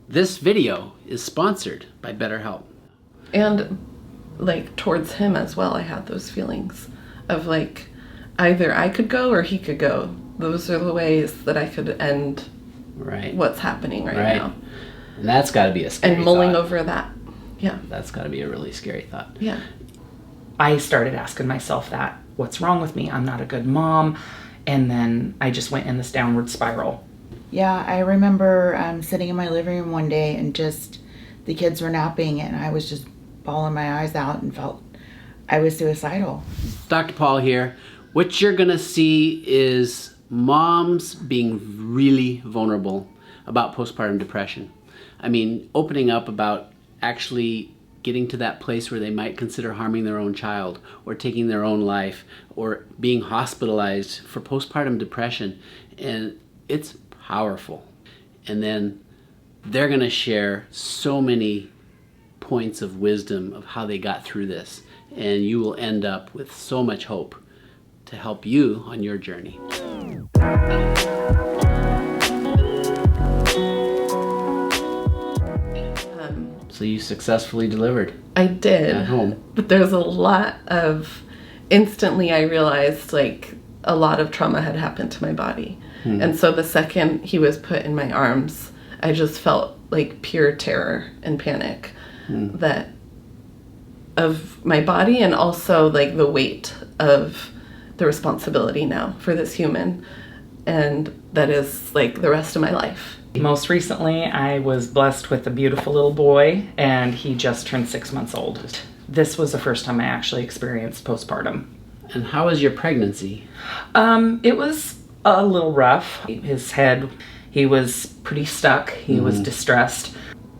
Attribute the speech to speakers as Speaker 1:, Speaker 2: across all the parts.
Speaker 1: This video is sponsored by BetterHelp.
Speaker 2: And like towards him as well, I had those feelings of like either I could go or he could go. Those are the ways that I could end what's happening right now.
Speaker 1: And that's got to be a scary
Speaker 2: And mulling
Speaker 1: thought.
Speaker 2: over that. Yeah.
Speaker 1: That's got to be a really scary thought.
Speaker 2: Yeah.
Speaker 3: I started asking myself that, what's wrong with me? I'm not a good mom. And then I just went in this downward spiral.
Speaker 4: Yeah, I remember sitting in my living room one day and just the kids were napping and I was just bawling my eyes out and felt I was suicidal.
Speaker 1: Dr. Paul here. What you're going to see is moms being really vulnerable about postpartum depression. I mean, opening up about actually getting to that place where they might consider harming their own child or taking their own life or being hospitalized for postpartum depression. And it's powerful. And then they're going to share so many points of wisdom of how they got through this. And you will end up with so much hope to help you on your journey. So you successfully delivered.
Speaker 2: I did.
Speaker 1: At home.
Speaker 2: But there's a lot of, instantly I realized like a lot of trauma had happened to my body. And so the second he was put in my arms, I just felt like pure terror and panic that of my body, and also like the weight of the responsibility now for this human. And that is like the rest of my life.
Speaker 3: Most recently, I was blessed with a beautiful little boy, and he just turned 6 months old. This was the first time I actually experienced postpartum.
Speaker 1: And how was your pregnancy?
Speaker 3: It was a little rough. His head, he was pretty stuck. He was distressed.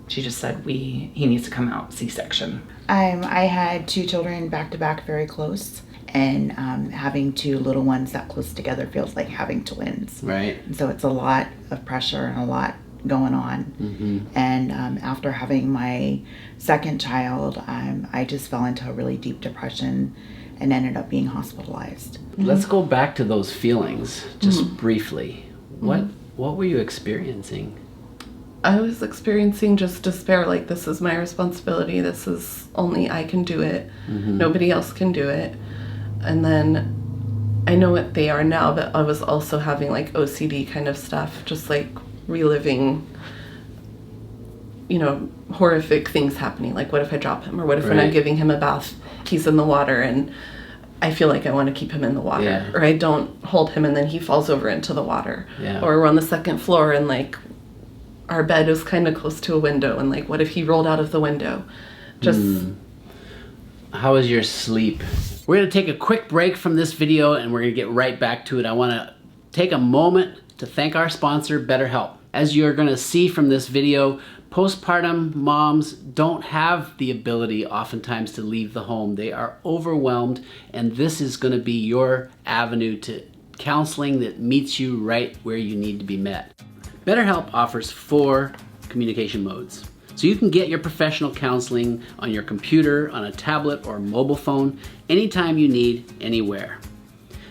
Speaker 3: She just said, he needs to come out C-section.
Speaker 4: I had 2 children back to back very close, and having 2 little ones that close together feels like having twins.
Speaker 1: Right.
Speaker 4: And so it's a lot of pressure and a lot going on. And after having my second child, I just fell into a really deep depression and ended up being hospitalized.
Speaker 1: Let's go back to those feelings just briefly. What were you experiencing?
Speaker 2: I was experiencing just despair, like this is my responsibility, this is only I can do it, nobody else can do it. And then I know what they are now, but I was also having like OCD kind of stuff, just like reliving, you know, horrific things happening. Like what if I drop him, or what if when I'm giving him a bath, he's in the water and I feel like I want to keep him in the water, or I don't hold him and then he falls over into the water, or we're on the second floor and like our bed is kind of close to a window and like what if he rolled out of the window? Just
Speaker 1: How was your sleep? We're going to take a quick break from this video and we're going to get right back to it. I want to take a moment to thank our sponsor, BetterHelp. As you're going to see from this video, postpartum moms don't have the ability oftentimes to leave the home. They are overwhelmed, and this is going to be your avenue to counseling that meets you right where you need to be met. BetterHelp offers 4 communication modes. So you can get your professional counseling on your computer, on a tablet, or mobile phone anytime you need, anywhere.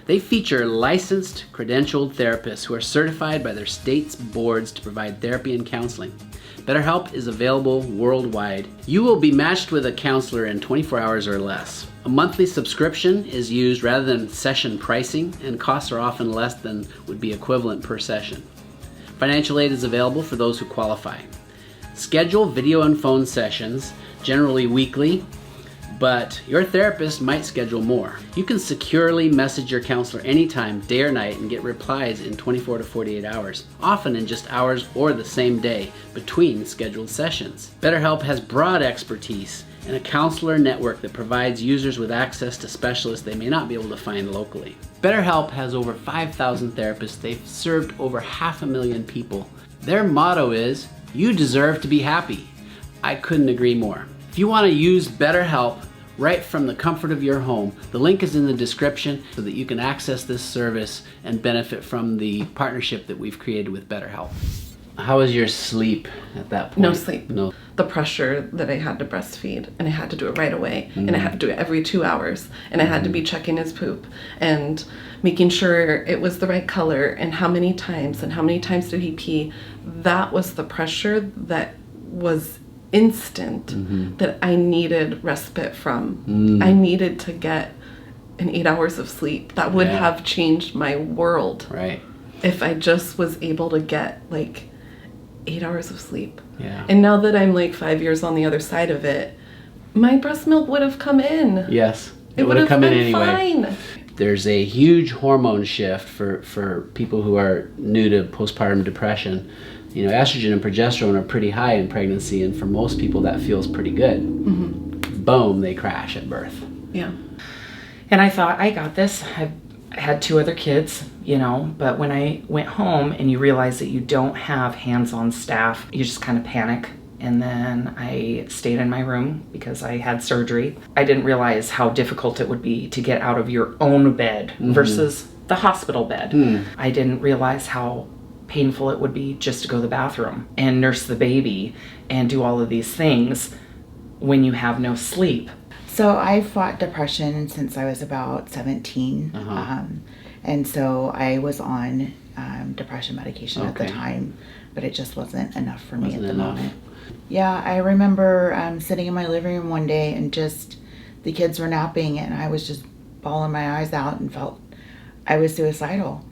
Speaker 1: They feature licensed, credentialed therapists who are certified by their state's boards to provide therapy and counseling. BetterHelp is available worldwide. You will be matched with a counselor in 24 hours or less. A monthly subscription is used rather than session pricing, and costs are often less than would be equivalent per session. Financial aid is available for those who qualify. Schedule video and phone sessions, generally weekly, but your therapist might schedule more. You can securely message your counselor anytime, day or night, and get replies in 24 to 48 hours, often in just hours or the same day between scheduled sessions. BetterHelp has broad expertise and a counselor network that provides users with access to specialists they may not be able to find locally. BetterHelp has over 5,000 therapists. They've served over 500,000 people. Their motto is, "You deserve to be happy." I couldn't agree more. If you want to use BetterHelp right from the comfort of your home, the link is in the description so that you can access this service and benefit from the partnership that we've created with BetterHelp. How was your sleep at that point?
Speaker 2: no sleep.
Speaker 1: No.
Speaker 2: The pressure that I had to breastfeed, and I had to do it right away, and I had to do it every 2 hours, and I had to be checking his poop and making sure it was the right color and how many times did he pee. That was the pressure that was instant that I needed respite from. I needed to get an 8 hours of sleep. That would have changed my world.
Speaker 1: Right.
Speaker 2: If I just was able to get like 8 hours of sleep.
Speaker 1: Yeah.
Speaker 2: And now that I'm like 5 years on the other side of it, my breast milk would have come in.
Speaker 1: Yes.
Speaker 2: It would have come in anyway. Fine.
Speaker 1: There's a huge hormone shift for people who are new to postpartum depression. You know, estrogen and progesterone are pretty high in pregnancy, and for most people that feels pretty good. Boom, they crash at birth.
Speaker 2: Yeah.
Speaker 3: And I thought, I got this. I had 2 other kids, you know, but when I went home and you realize that you don't have hands-on staff, you just kind of panic. And then I stayed in my room because I had surgery. I didn't realize how difficult it would be to get out of your own bed versus the hospital bed. I didn't realize how painful it would be just to go to the bathroom and nurse the baby and do all of these things when you have no sleep.
Speaker 4: So I fought depression since I was about 17. And so I was on depression medication at the time, but it just wasn't enough for me at the moment. Yeah, I remember sitting in my living room one day and just the kids were napping and I was just bawling my eyes out and felt I was suicidal.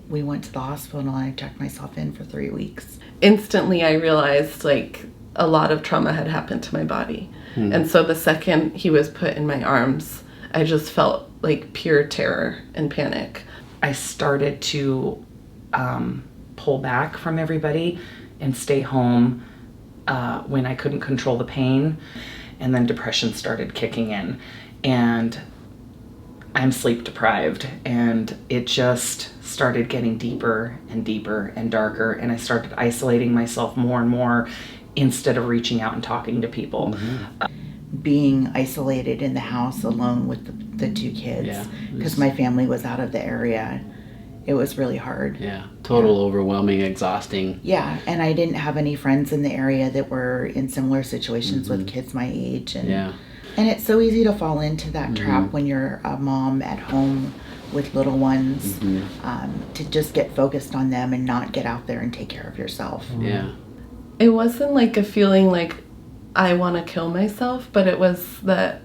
Speaker 4: We went to the hospital and I checked myself in for 3 weeks.
Speaker 2: Instantly I realized like a lot of trauma had happened to my body. And so the second he was put in my arms, I just felt like pure terror and panic.
Speaker 3: I started to pull back from everybody and stay home when I couldn't control the pain. And then depression started kicking in. And I'm sleep deprived. And it just started getting deeper and deeper and darker. And I started isolating myself more and more instead of reaching out and talking to people.
Speaker 4: Being isolated in the house alone with the 2 kids, because my family was out of the area, it was really hard.
Speaker 1: Yeah, total overwhelming, exhausting.
Speaker 4: Yeah, and I didn't have any friends in the area that were in similar situations with kids my age. And it's so easy to fall into that trap when you're a mom at home with little ones, to just get focused on them and not get out there and take care of yourself.
Speaker 1: Yeah.
Speaker 2: It wasn't like a feeling like I want to kill myself, but it was that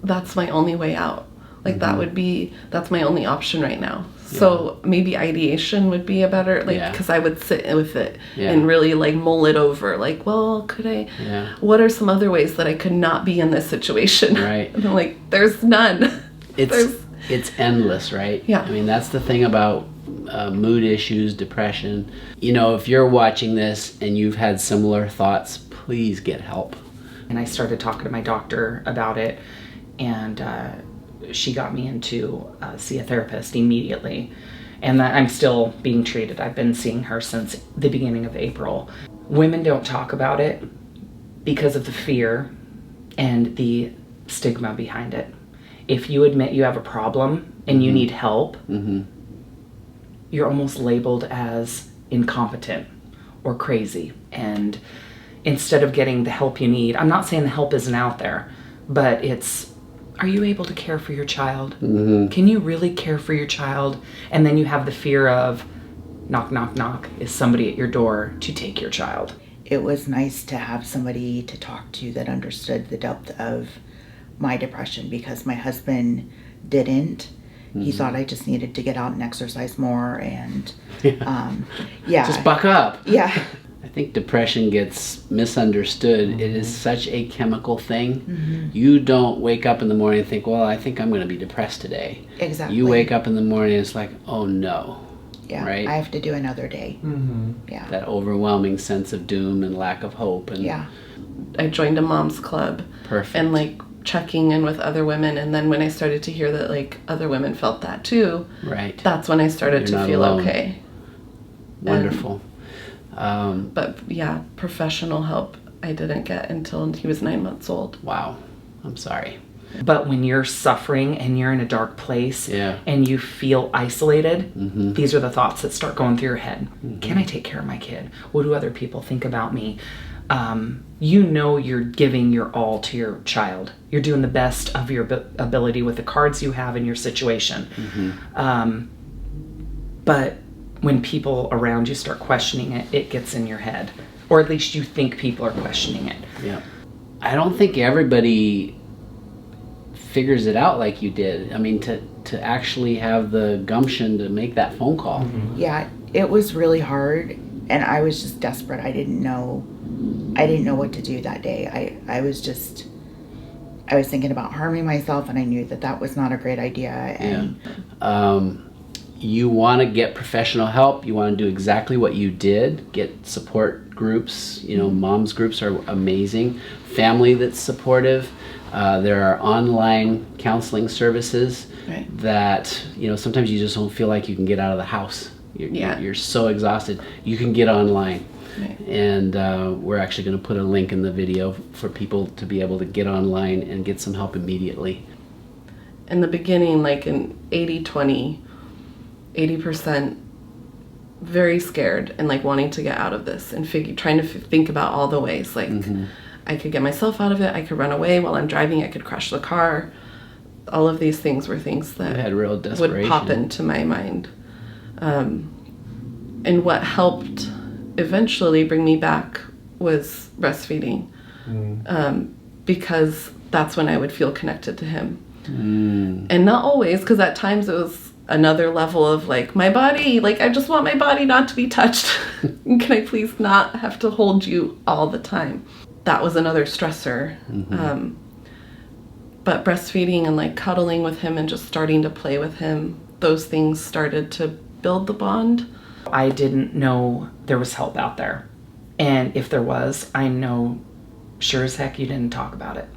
Speaker 2: that's my only way out. Like that's my only option right now. So maybe ideation would be a better, like, because I would sit with it and really like mull it over. Like, well, could I, what are some other ways that I could not be in this situation?
Speaker 1: Right.
Speaker 2: And I'm like, there's none.
Speaker 1: It's endless, right?
Speaker 2: Yeah.
Speaker 1: I mean, that's the thing about mood issues, depression. You know, if you're watching this and you've had similar thoughts, please get help.
Speaker 3: And I started talking to my doctor about it, and she got me into see a therapist immediately. And I'm still being treated. I've been seeing her since the beginning of April. Women don't talk about it because of the fear and the stigma behind it. If you admit you have a problem and you need help, you're almost labeled as incompetent or crazy. And instead of getting the help you need, I'm not saying the help isn't out there, but it's, are you able to care for your child? Can you really care for your child? And then you have the fear of, knock, knock, knock, is somebody at your door to take your child?
Speaker 4: It was nice to have somebody to talk to that understood the depth of my depression, because my husband didn't. He thought I just needed to get out and exercise more and
Speaker 1: just buck up.
Speaker 4: Yeah.
Speaker 1: I think depression gets misunderstood. It is such a chemical thing. You don't wake up in the morning and think, well, I think I'm going to be depressed today.
Speaker 4: Exactly.
Speaker 1: You wake up in the morning and it's like, oh no.
Speaker 4: Yeah,
Speaker 1: right?
Speaker 4: I have to do another day. Yeah.
Speaker 1: That overwhelming sense of doom and lack of hope. And
Speaker 2: I joined a mom's club.
Speaker 1: Perfect.
Speaker 2: And like checking in with other women, and then when I started to hear that like other women felt that too, that's when I started to feel okay.
Speaker 1: Wonderful.
Speaker 2: But yeah, professional help I didn't get until he was 9 months old.
Speaker 1: Wow. I'm sorry.
Speaker 3: But when you're suffering and you're in a dark place and you feel isolated, these are the thoughts that start going through your head. Can I take care of my kid? What do other people think about me? You know you're giving your all to your child. You're doing the best of your ability with the cards you have in your situation. But when people around you start questioning it, it gets in your head. or at least you think people are questioning it.
Speaker 1: Yeah. I don't think everybody figures it out like you did. I mean, to actually have the gumption to make that phone call.
Speaker 4: Yeah, it was really hard, and I was just desperate. I didn't know what to do that day. I was thinking about harming myself, and I knew that was not a great idea. And
Speaker 1: you want to get professional help. You want to do exactly what you did. Get support groups. You know, moms groups are amazing. Family that's supportive. There are online counseling services that, you know, sometimes you just don't feel like you can get out of the house. You're so exhausted. You can get online.
Speaker 2: Right.
Speaker 1: And we're actually going to put a link in the video for people to be able to get online and get some help immediately.
Speaker 2: In the beginning, like in 80-20, 80% very scared and like wanting to get out of this and trying to think about all the ways. Like, I could get myself out of it. I could run away while I'm driving. I could crash the car. All of these things were things that
Speaker 1: had real desperation.
Speaker 2: would pop into my mind. And what helped eventually bring me back was breastfeeding, because that's when I would feel connected to him. And not always, because at times it was another level of like, my body, like I just want my body not to be touched. Can I please not have to hold you all the time? That was another stressor. But breastfeeding and like cuddling with him and just starting to play with him, those things started to build the bond.
Speaker 3: I didn't know there was help out there. And if there was, I know sure as heck you didn't talk about it.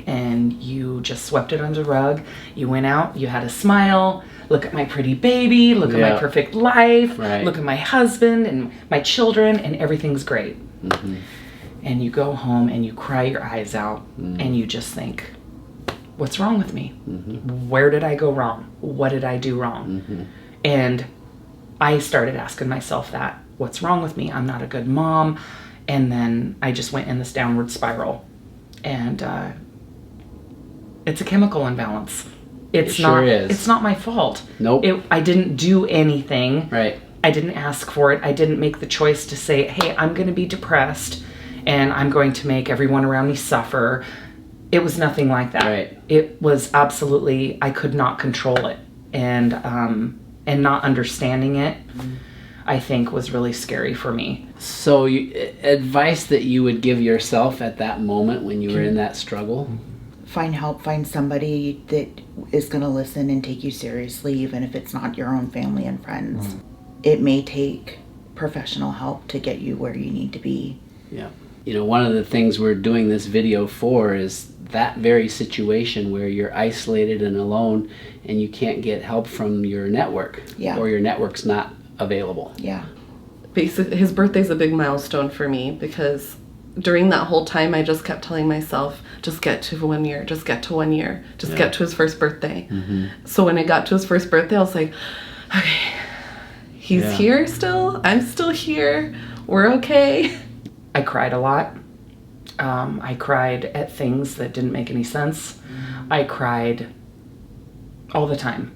Speaker 3: And you just swept it under the rug. You went out, you had a smile, look at my pretty baby, look at my perfect life, look at my husband and my children, and everything's great. And you go home and you cry your eyes out and you just think, what's wrong with me? Where did I go wrong? What did I do wrong? And I started asking myself that, what's wrong with me? I'm not a good mom. And then I just went in this downward spiral. And it's a chemical imbalance. It's
Speaker 1: sure is.
Speaker 3: It's not my fault.
Speaker 1: Nope.
Speaker 3: I didn't do anything.
Speaker 1: Right.
Speaker 3: I didn't ask for it. I didn't make the choice to say, hey, I'm going to be depressed and I'm going to make everyone around me suffer. It was nothing like that.
Speaker 1: Right.
Speaker 3: It was absolutely, I could not control it. And not understanding it, I think, was really scary for me.
Speaker 1: So advice that you would give yourself at that moment when you were in that struggle?
Speaker 4: Find help, find somebody that is going to listen and take you seriously, even if it's not your own family and friends. It may take professional help to get you where you need to be.
Speaker 1: Yeah. You know, one of the things we're doing this video for is that very situation where you're isolated and alone and you can't get help from your network. Or your network's not available.
Speaker 2: Basically, his birthday's a big milestone for me because during that whole time I just kept telling myself, just get to 1 year, just get to 1 year, just get to his first birthday. So when I got to his first birthday, I was like, okay, he's here still, I'm still here, we're okay.
Speaker 3: I cried a lot. I cried at things that didn't make any sense. I cried all the time.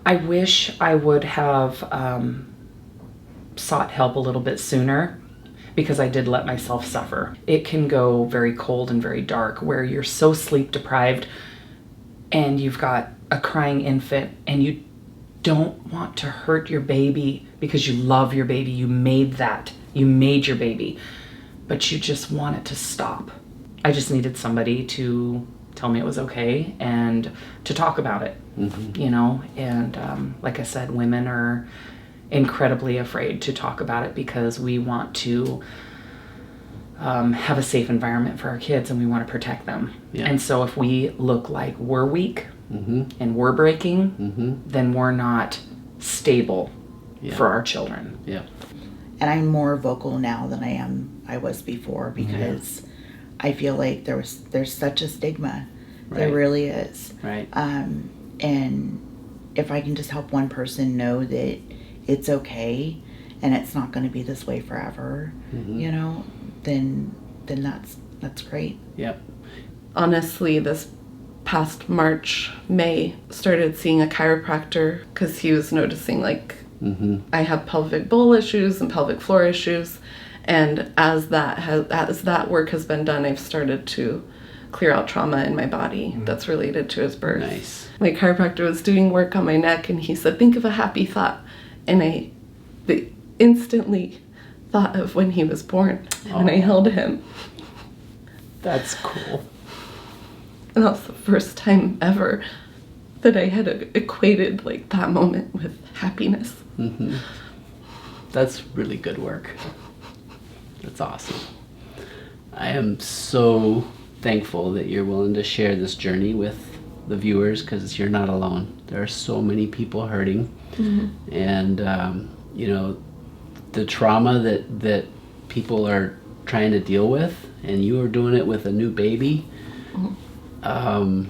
Speaker 3: I wish I would have sought help a little bit sooner because I did let myself suffer. It can go very cold and very dark where you're so sleep deprived and you've got a crying infant and you don't want to hurt your baby because you love your baby. You made that. You made your baby. But you just want it to stop. I just needed somebody to tell me it was okay and to talk about it, you know? And like I said, women are incredibly afraid to talk about it because we want to have a safe environment for our kids and we want to protect them. And so if we look like we're weak and we're breaking, then we're not stable for our children.
Speaker 4: And I'm more vocal now than I was before because I feel like there's such a stigma. There really is. And if I can just help one person know that it's okay and it's not going to be this way forever, you know, then that's great.
Speaker 2: Honestly, this past May, started seeing a chiropractor because he was noticing like I have pelvic bowl issues and pelvic floor issues, And as that work has been done, I've started to clear out trauma in my body that's related to his birth.
Speaker 1: Nice.
Speaker 2: My chiropractor was doing work on my neck, and he said, think of a happy thought. And I instantly thought of when he was born, and when I held him.
Speaker 1: That's cool.
Speaker 2: And that was the first time ever that I had equated like that moment with happiness.
Speaker 1: Mm-hmm. That's really good work. That's awesome. I am so thankful that you're willing to share this journey with the viewers, because you're not alone. There are so many people hurting. Mm-hmm. And you know, the trauma that people are trying to deal with, and you are doing it with a new baby. Mm-hmm.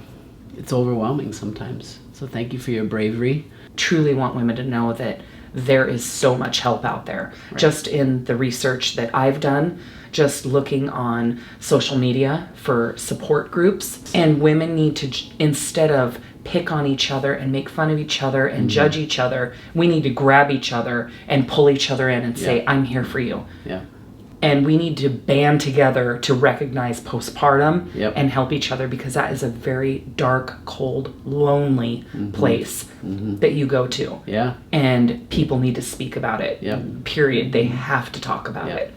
Speaker 1: It's overwhelming sometimes. So thank you for your bravery.
Speaker 3: Truly want women to know that there is so much help out there. Right. Just in the research that I've done, just looking on social media for support groups, and women need to, instead of pick on each other and make fun of each other and judge each other, we need to grab each other and pull each other in and say, I'm here for you.
Speaker 1: Yeah.
Speaker 3: And we need to band together to recognize postpartum and help each other, because that is a very dark, cold, lonely place that you go to.
Speaker 1: Yeah.
Speaker 3: And people need to speak about it.
Speaker 1: Yeah. Period.
Speaker 3: They have to talk about it.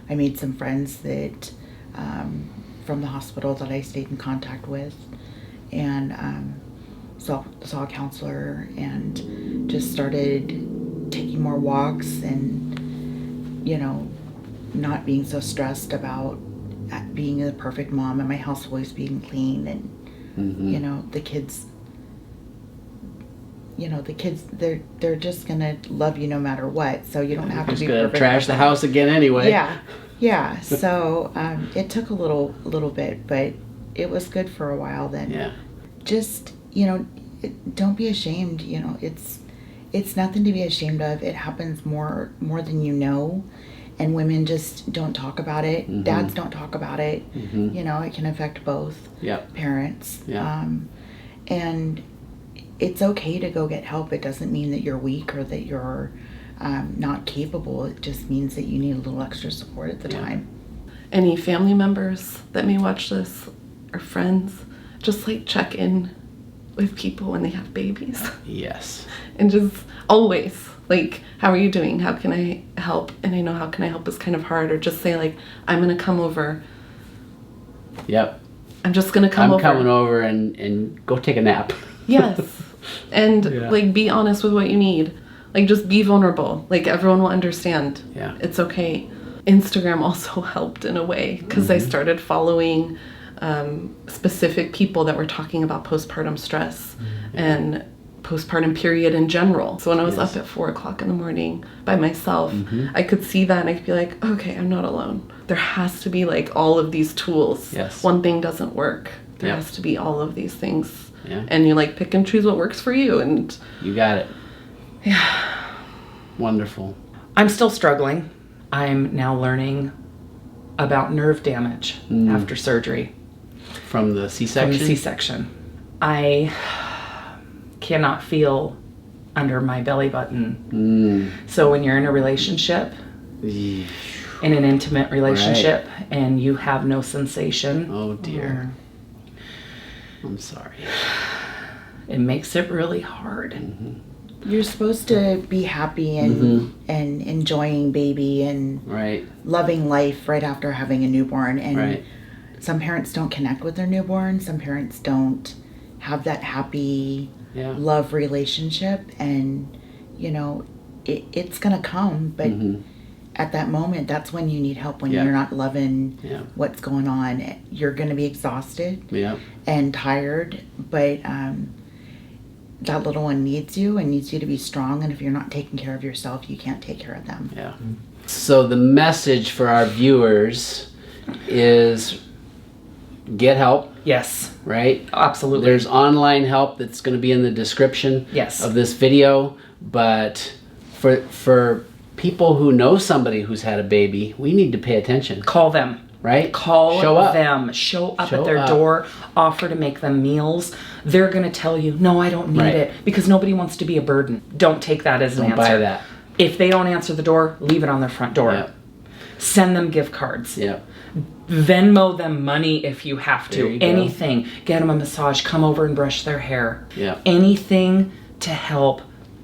Speaker 4: I made some friends that from the hospital that I stayed in contact with, and saw a counselor, and just started taking more walks, and you know, not being so stressed about being a perfect mom and my house always being clean, and you know, the kids they're just gonna love you no matter what, so you don't have to be perfect.
Speaker 1: Trash the house again anyway.
Speaker 4: Yeah. So it took a little bit, but it was good for a while then.
Speaker 1: Yeah.
Speaker 4: Just, you know, don't be ashamed. You know, it's nothing to be ashamed of. It happens more than you know. And women just don't talk about it. Dads don't talk about it. You know, it can affect both parents. And it's okay to go get help. It doesn't mean that you're weak or that you're not capable. It just means that you need a little extra support at the time.
Speaker 2: Any family members that may watch this, or friends, just like check in with people when they have babies.
Speaker 1: Yes.
Speaker 2: And just always, like, how are you doing? How can I help? And I know how can I help is kind of hard. Or just say, like, I'm going to come over.
Speaker 1: Yep.
Speaker 2: I'm just going to come over.
Speaker 1: I'm coming over and go take a nap.
Speaker 2: Yes. And, like, be honest with what you need. Like, just be vulnerable. Like, everyone will understand.
Speaker 1: Yeah.
Speaker 2: It's okay. Instagram also helped in a way, because I started following specific people that were talking about postpartum stress and postpartum period in general. So when I was up at 4 o'clock in the morning by myself, I could see that and I could be like, okay, I'm not alone. There has to be like all of these tools.
Speaker 1: Yes.
Speaker 2: One thing doesn't work. There has to be all of these things. Yeah. And you like pick and choose what works for you, and
Speaker 1: you got it.
Speaker 2: Yeah.
Speaker 1: Wonderful.
Speaker 3: I'm still struggling. I'm now learning about nerve damage after surgery.
Speaker 1: From the C-section?
Speaker 3: From the C-section. I cannot feel under my belly button. So when you're in a relationship, in an intimate relationship, and you have no sensation.
Speaker 1: Oh dear. I'm sorry.
Speaker 3: It makes it really hard.
Speaker 4: You're supposed to be happy and enjoying baby and loving life right after having a newborn. And some parents don't connect with their newborn. Some parents don't have that happy love relationship. And, you know, it's going to come. But at that moment, that's when you need help, when you're not loving what's going on. You're going to be exhausted and tired. But that little one needs you and needs you to be strong. And if you're not taking care of yourself, you can't take care of them.
Speaker 1: Yeah. So the message for our viewers is get help.
Speaker 3: Yes.
Speaker 1: Right?
Speaker 3: Absolutely.
Speaker 1: There's online help that's going to be in the description of this video. But for people who know somebody who's had a baby, we need to pay attention.
Speaker 3: Call them.
Speaker 1: Right?
Speaker 3: Show them. Show up at their door. Offer to make them meals. They're going to tell you, no, I don't need it, because nobody wants to be a burden. Don't take that as an answer.
Speaker 1: Don't buy that.
Speaker 3: If they don't answer the door, leave it on their front door. Send them gift cards.
Speaker 1: Yeah.
Speaker 3: Venmo them money if you have
Speaker 1: There
Speaker 3: to.
Speaker 1: you go.
Speaker 3: Anything. Get them a massage. Come over and brush their hair.
Speaker 1: Yeah.
Speaker 3: Anything to help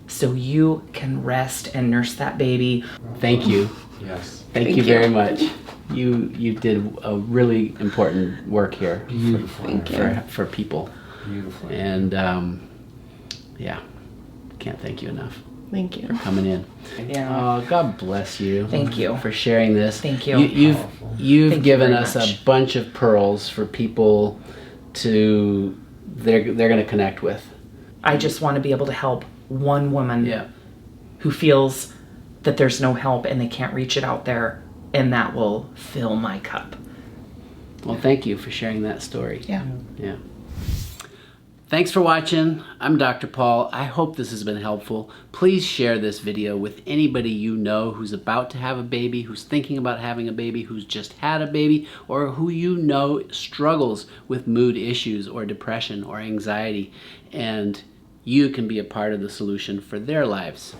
Speaker 3: so you can rest and nurse that baby.
Speaker 1: Thank you.
Speaker 5: Yes.
Speaker 1: Thank you very much. You did a really important work here
Speaker 5: Beautiful.
Speaker 1: for people.
Speaker 5: Beautiful.
Speaker 1: And yeah, can't thank you enough
Speaker 2: Thank you.
Speaker 1: for coming in.
Speaker 3: Yeah.
Speaker 1: Oh, God bless you.
Speaker 3: Thank you.
Speaker 1: for sharing this.
Speaker 3: Thank you.
Speaker 1: You've
Speaker 3: Thank you
Speaker 1: given
Speaker 3: very
Speaker 1: us
Speaker 3: much.
Speaker 1: a bunch of pearls for people to they're going to connect with.
Speaker 3: I just want to be able to help one woman
Speaker 1: Yeah.
Speaker 3: who feels that there's no help and they can't reach it out there, and that will fill my cup.
Speaker 1: Well, thank you for sharing that story.
Speaker 4: Yeah.
Speaker 1: Yeah. Thanks for watching. I'm Dr. Paul. I hope this has been helpful. Please share this video with anybody you know who's about to have a baby, who's thinking about having a baby, who's just had a baby, or who you know struggles with mood issues or depression or anxiety, and you can be a part of the solution for their lives.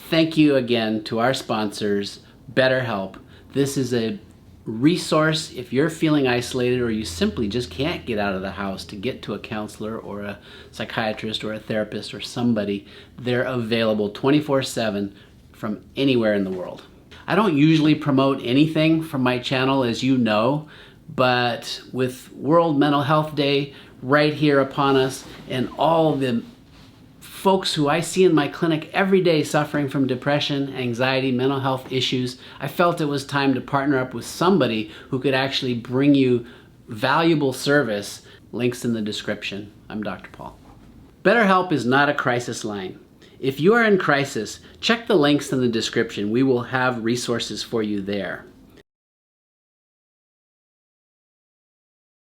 Speaker 1: Thank you again to our sponsors, BetterHelp. This is a resource if you're feeling isolated or you simply just can't get out of the house to get to a counselor or a psychiatrist or a therapist or somebody. They're available 24/7 from anywhere in the world. I don't usually promote anything from my channel, as you know, but with World Mental Health Day right here upon us and all the folks who I see in my clinic every day suffering from depression, anxiety, mental health issues, I felt it was time to partner up with somebody who could actually bring you valuable service. Links in the description. I'm Dr. Paul. BetterHelp is not a crisis line. If you are in crisis, check the links in the description. We will have resources for you there.